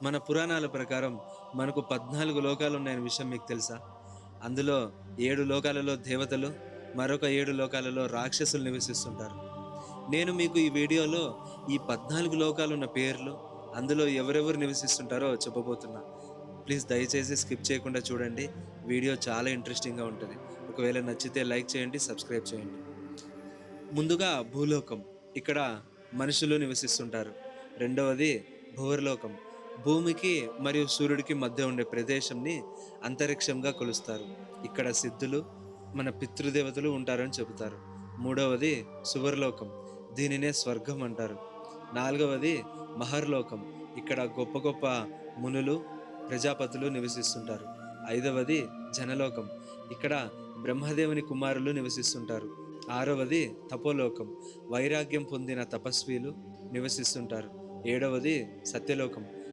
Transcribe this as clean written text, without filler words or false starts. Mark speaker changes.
Speaker 1: మన పురాణాల ప్రకారం మనకు 14 లోకాలు ఉన్నాయనే విషయం మీకు తెలుసా? అందులో 7 లోకాలలో దేవతలు, మరొక 7 లోకాలలో రాక్షసులు నివసిస్తుంటారు. నేను మీకు ఈ వీడియోలో ఈ 14 లోకాలున్న పేర్లు, అందులో ఎవరెవరు నివసిస్తుంటారో చెప్పబోతున్నా. ప్లీజ్ దయచేసి స్కిప్ చేయకుండా చూడండి. వీడియో చాలా ఇంట్రెస్టింగ్‌గా ఉంటది. ఒకవేళ నచ్చితే లైక్ చేయండి, సబ్స్క్రైబ్ చేయండి. ముందుగా భూలోకం. ఇక్కడ మనుషులు నివసిస్తుంటారు. రెండవది భూవర్లోకం. భూమికి మరియు సూర్యుడికి మధ్య ఉండే ప్రదేశంని అంతరిక్షంగా కొలుస్తారు. ఇక్కడ సిద్ధులు, మన పితృదేవతలు ఉంటారని చెబుతారు. మూడవది సువర్లోకం. దీనినే స్వర్గం అంటారు. నాలుగవది మహర్లోకం. ఇక్కడ గొప్ప గొప్ప మునులు, ప్రజాపతులు నివసిస్తుంటారు. ఐదవది జనలోకం. ఇక్కడ బ్రహ్మదేవుని కుమారులు నివసిస్తుంటారు. ఆరవది తపోలోకం. వైరాగ్యం పొందిన తపస్వీలు నివసిస్తుంటారు. ఏడవది సత్యలోకం.